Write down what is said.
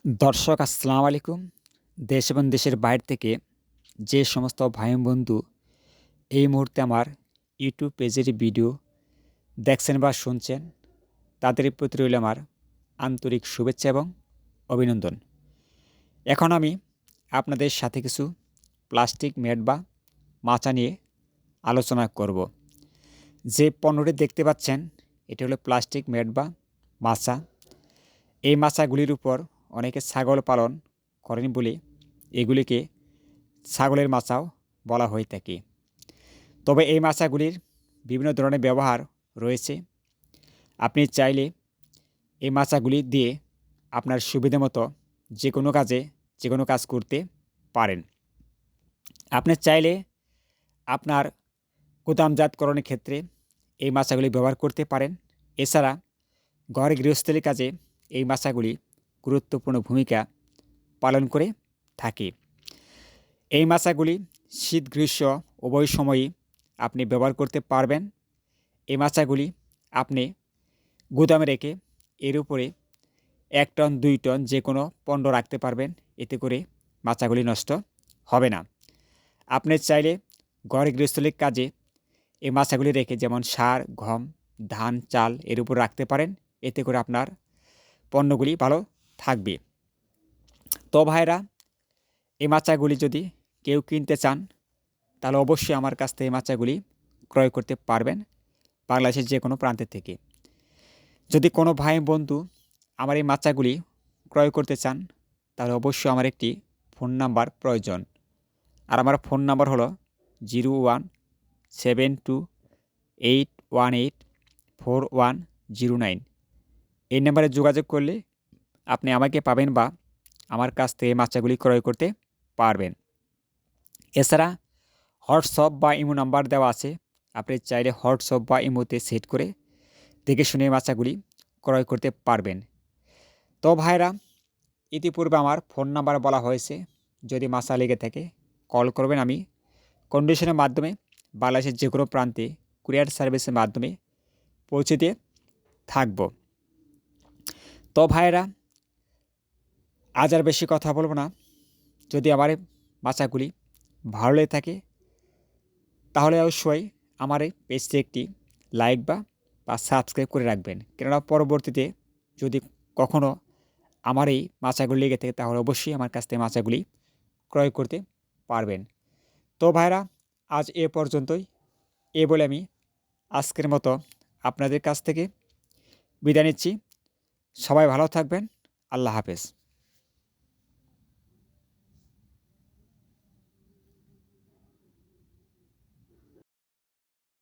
দর্শক আসসালামু আলাইকুম। দেশ এবং দেশের বাইরে থেকে যে সমস্ত ভাই বন্ধু এই মুহূর্তে আমার ইউটিউব পেজের ভিডিও দেখছেন বা শুনছেন, তাদের প্রতি রইল আমার আন্তরিক শুভেচ্ছা এবং অভিনন্দন। এখন আমি আপনাদের সাথে কিছু প্লাস্টিক ম্যাট বা মাচা নিয়ে আলোচনা করব। যে পণ্যটি দেখতে পাচ্ছেন এটি হলো প্লাস্টিক ম্যাট বা মাচা। এই মাচাগুলির উপর অনেকে ছাগল পালন করেন বলে এগুলিকে ছাগলের মাচাও বলা হয়ে থাকে। তবে এই মাচাগুলির বিভিন্ন ধরনের ব্যবহার রয়েছে। আপনি চাইলে এই মাচাগুলি দিয়ে আপনার সুবিধা মতো যে কোনো কাজ করতে পারেন। আপনি চাইলে আপনার গুদামজাতকরণের ক্ষেত্রে এই মাচাগুলি ব্যবহার করতে পারেন। এছাড়া ঘরে গৃহস্থলী কাজে এই মাচাগুলি গুরুত্বপূর্ণ ভূমিকা পালন করে থাকে। এই মাচাগুলি শীত গ্রীষ্ম উভয় সময়ই আপনি ব্যবহার করতে পারবেন। এই মাচাগুলি আপনি গুদামে রেখে এর উপরে 1 টন 2 টন যে কোনো পণ্য রাখতে পারবেন। এতে করে মাচাগুলি নষ্ট হবে না। আপনি চাইলে ঘরে গৃহস্থলীর কাজে এই মাচাগুলি রেখে যেমন সার, গম, ধান, চাল এর উপর রাখতে পারেন। এতে করে আপনার পণ্যগুলি ভালো থাকবে। তো ভাইরা, এই মাচাগুলি যদি কেউ কিনতে চান তাহলে অবশ্যই আমার কাছ থেকে এই মাচাগুলি ক্রয় করতে পারবেন বাংলাদেশের যে কোনো প্রান্ত থেকে। যদি কোনো ভাই বন্ধু আমার এই মাচাগুলি ক্রয় করতে চান তাহলে অবশ্যই আমার একটি ফোন নাম্বার প্রয়োজন। আর আমার ফোন নাম্বার হলো 0172818410 এই নাম্বারে যোগাযোগ করলে আপনি আমাকে পাবেন বা আমার কাছ থেকে মাচাগুলি ক্রয় করতে পারবেন। এছাড়া হোয়াটসঅ্যাপ বা ইমো নাম্বার দেওয়া আছে। আপনি চাইলে হোয়াটসঅ্যাপ বা ইমোতে সেট করে দেখে শুনে মাচাগুলি ক্রয় করতে পারবেন। তো ভাইরা, ইতিপূর্বে আমার ফোন নাম্বার বলা হয়েছে। যদি মাচা লেগে থাকে কল করবেন। আমি কন্ডিশনের মাধ্যমে বাংলাদেশের যে কোনো প্রান্তে কুরিয়ার সার্ভিসের মাধ্যমে পৌঁছে দিয়ে থাকব। তো ভাইরা, আজ আর বেশি কথা বলবো না। যদি আমার এই মাচাগুলি ভালো লেগে থাকে তাহলে অবশ্যই আমার এই পেজটি একটি লাইক বা সাবস্ক্রাইব করে রাখবেন। কেননা পরবর্তীতে যদি কখনও আমার এই মাচাগুলি লেগে থাকে তাহলে অবশ্যই আমার কাছ থেকে মাচাগুলি ক্রয় করতে পারবেন। তো ভাইরা, আজ এ পর্যন্তই। বলে আমি আজকের মতো আপনাদের কাছ থেকে বিদায় নিচ্ছি। সবাই ভালো থাকবেন। আল্লাহ হাফেজ।